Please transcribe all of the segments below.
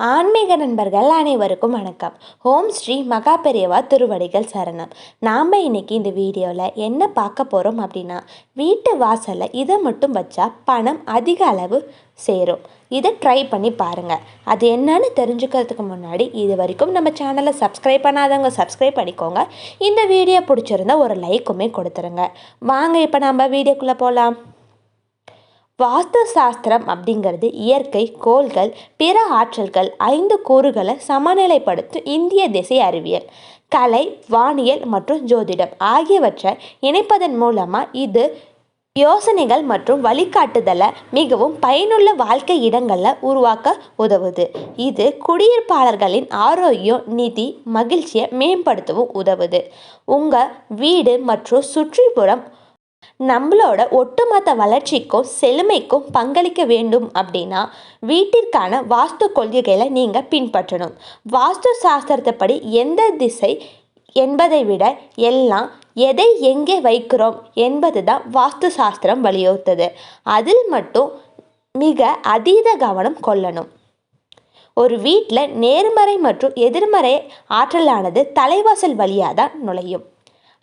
ஆன்மீக நண்பர்கள் அனைவருக்கும் வணக்கம். ஓம் ஸ்ரீ மகா பெரியவா திருவடிகள் சரணம். நாம் இன்னைக்கு இந்த வீடியோவில் என்ன பார்க்க போகிறோம் அப்படின்னா, வீட்டு வாசலில் இதை மட்டும் வச்சா பணம் அதிக அளவு சேரும். இதை ட்ரை பண்ணி பாருங்கள். அது என்னன்னு தெரிஞ்சுக்கிறதுக்கு முன்னாடி இது வரைக்கும் நம்ம சேனலை சப்ஸ்கிரைப் பண்ணாதவங்க சப்ஸ்கிரைப் பண்ணிக்கோங்க. இந்த வீடியோ பிடிச்சிருந்தா ஒரு லைக்குமே கொடுத்துருங்க. வாங்க இப்போ நம்ம வீடியோக்குள்ளே போகலாம். வாஸ்து சாஸ்திரம் அப்படிங்கிறது இயற்கை, கோள்கள், பிற ஆற்றல்கள் 5 கூறுகளை சமநிலைப்படுத்தும் இந்திய திசை அறிவியல், கலை, வானியல் மற்றும் ஜோதிடம் ஆகியவற்றை இணைப்பதன் மூலமாக இது யோசனைகள் மற்றும் வழிகாட்டுதலை மிகவும் பயனுள்ள வாழ்க்கை இடங்களில் உருவாக்க உதவுது. இது குடியிருப்பாளர்களின் ஆரோக்கியம், நிதி, மகிழ்ச்சியை மேம்படுத்தவும் உதவுது. உங்கள் வீடு மற்றும் சுற்றுப்புறம் நம்மளோட ஒட்டுமொத்த வளர்ச்சிக்கும் செழுமைக்கும் பங்களிக்க வேண்டும் அப்படின்னா வீட்டிற்கான வாஸ்து கொள்கைகளை நீங்கள் பின்பற்றணும். வாஸ்து சாஸ்திரத்தைப்படி எந்த திசை என்பதை விட எல்லாம் எதை எங்கே வைக்கிறோம் என்பது தான் வாஸ்து சாஸ்திரம் வலியுறுத்துது. அதில் மட்டும் மிக அதீத கவனம் கொள்ளணும். ஒரு வீட்டில் நேர்மறை மற்றும் எதிர்மறை ஆற்றலானது தலைவாசல் வழியாக தான் நுழையும்.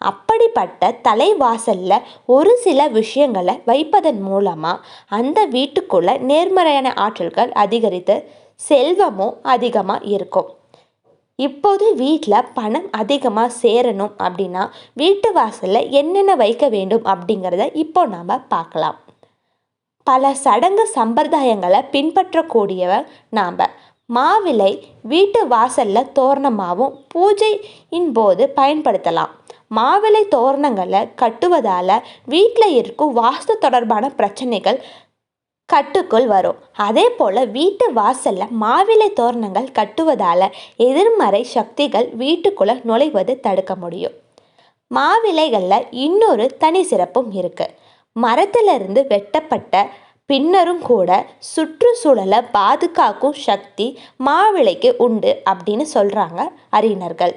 அப்படிப்பட்ட தலைவாசலில் ஒரு சில விஷயங்களை வைப்பதன் மூலமாக அந்த வீட்டுக்குள்ளே நேர்மறையான ஆற்றல்கள் அதிகரித்து செல்வமும் அதிகமாக இருக்கும். இப்போது வீட்டில் பணம் அதிகமாக சேரணும் அப்படின்னா வீட்டு வாசலில் என்னென்ன வைக்க வேண்டும் அப்படிங்கிறத இப்போ நாம் பார்க்கலாம். பல சடங்கு சம்பிரதாயங்களை பின்பற்றக்கூடியவர் நாம். மாவிலை வீட்டு வாசலில் தோரணமாகவும் பூஜையின் போது பயன்படுத்தலாம். மாவிலை தோரணங்களை கட்டுவதால் வீட்டில் இருக்கும் வாஸ்து தொடர்பான பிரச்சனைகள் கட்டுக்குள் வரும். அதே போல் வீட்டு வாசலில் மாவிலை தோரணங்கள் கட்டுவதால் எதிர்மறை சக்திகள் வீட்டுக்குள்ளே நுழைவது தடுக்க முடியும். மாவிலைகளில் இன்னொரு தனி சிறப்பும் இருக்குது. மரத்திலிருந்து வெட்டப்பட்ட பின்னரும் கூட சுற்றுச்சூழலை பாதுகாக்கும் சக்தி மாவிலைக்கு உண்டு அப்படின்னு சொல்கிறாங்க அறிஞர்கள்.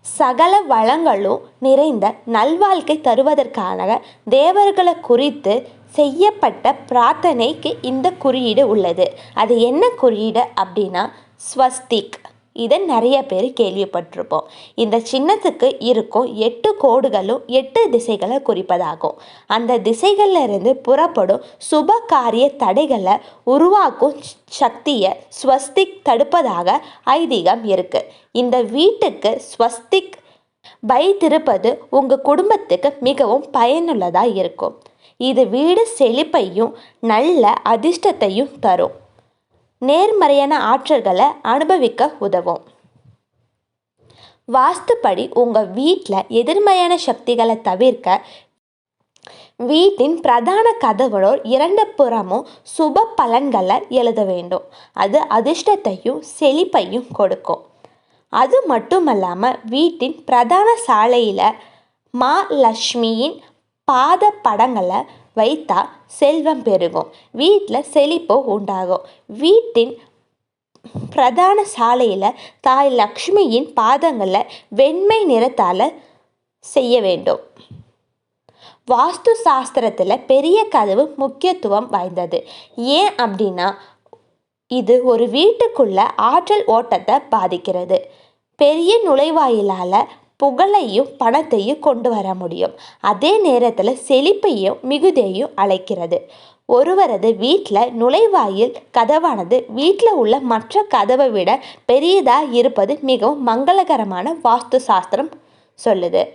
சகல வளங்களும் நிறைந்த நல்வாழ்க்கை தருவதற்கான தேவர்களை குறித்து செய்யப்பட்ட பிரார்த்தனைக்கு இந்த குறியீடு உள்ளது. அது என்ன குறியீடு அப்படின்னா ஸ்வஸ்திக். இதை நிறைய பேர் கேள்விப்பட்டிருப்போம். இந்த சின்னத்துக்கு இருக்கும் 8 கோடுகளும் 8 திசைகளை குறிப்பதாகும். அந்த திசைகளிலிருந்து புறப்படும் சுப காரிய தடைகளை உருவாக்கும் சக்தியை ஸ்வஸ்திக் தடுப்பதாக ஐதீகம் இருக்கு. இந்த வீட்டுக்கு ஸ்வஸ்திக் வைத்திருப்பது உங்கள் குடும்பத்துக்கு மிகவும் பயனுள்ளதாக இருக்கும். இது வீடு செழிப்பையும் நல்ல அதிர்ஷ்டத்தையும் தரும். நேர்மறையான ஆற்றல்களை அனுபவிக்க உதவும். வாஸ்துப்படி உங்கள் வீட்டில் எதிர்மறையான சக்திகளை தவிர்க்க வீட்டின் பிரதான கதவுகளோட 2 புறமும் சுப பலன்களை எழுத வேண்டும். அது அதிர்ஷ்டத்தையும் செழிப்பையும் கொடுக்கும். அது மட்டுமல்லாமல் வீட்டின் பிரதான சாலையில் மா லக்ஷ்மியின் பாத படங்களை வைத்தா செல்வம் பெருகும், வீட்டில் செழிப்பு உண்டாகும். வீட்டின் பிரதான சாலையில் தாய் லக்ஷ்மியின் பாதங்களை வெண்மை நிறத்தால் செய்ய வேண்டும். வாஸ்து சாஸ்திரத்தில் பெரிய கதவு முக்கியத்துவம் வாய்ந்தது. ஏன் அப்படின்னா இது ஒரு வீட்டுக்குள்ள ஆற்றல் ஓட்டத்தை பாதிக்கிறது. பெரிய நுழைவாயிலால் புகழையும் பணத்தையும் கொண்டு வர முடியும். அதே நேரத்தில் செழிப்பையும் மிகுதியையும் அழைக்கிறது. ஒருவரது வீட்டில் நுழைவாயில் கதவானது வீட்டில் உள்ள மற்ற கதவை விட பெரியதாக இருப்பது மிகவும் மங்களகரமான வாஸ்து சாஸ்திரம் சொல்லுது.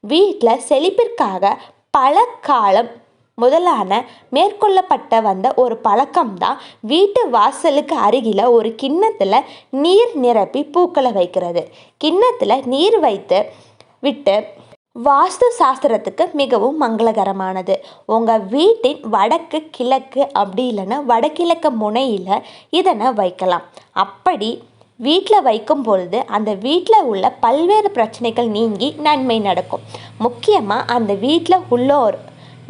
வீட்டில் செழிப்பிற்காக பல காலம் முதலான மேற்கொள்ளப்பட்ட வந்த ஒரு பழக்கம்தான் வீட்டு வாசலுக்கு அருகில் ஒரு கிண்ணத்தில் நீர் நிரப்பி பூக்களை வைக்கிறது. கிண்ணத்தில் நீர் வைத்து விட்டு வாஸ்து சாஸ்திரத்துக்கு மிகவும் மங்களகரமானது. உங்கள் வீட்டின் வடக்கு கிழக்கு அப்படி இல்லைன்னா வடகிழக்கு முனையில் இதனை வைக்கலாம். அப்படி வீட்டில் வைக்கும் பொழுது அந்த வீட்டில் உள்ள பல்வேறு பிரச்சனைகள் நீங்கி நன்மை நடக்கும். முக்கியமாக அந்த வீட்டில் உள்ளோர்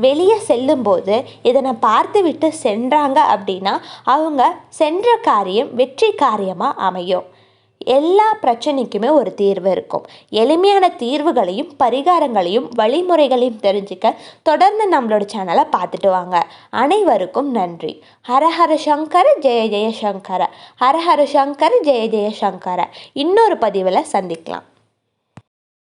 வெளியே செல்லும்போது இதனை பார்த்து விட்டு சென்றாங்க அப்படின்னா அவங்க சென்ற காரியம் வெற்றி காரியமாக அமையும். எல்லா பிரச்சனைக்குமே ஒரு தீர்வு இருக்கும். எளிமையான தீர்வுகளையும் பரிகாரங்களையும் வழிமுறைகளையும் தெரிஞ்சுக்க தொடர்ந்து நம்மளோட சேனலை பார்த்துட்டு வாங்க. அனைவருக்கும் நன்றி. ஹரஹர சங்கர ஜெய ஜெய சங்கர. ஹரஹர சங்கர ஜெய ஜெய சங்கர. இன்னொரு பதிவில் சந்திக்கலாம்.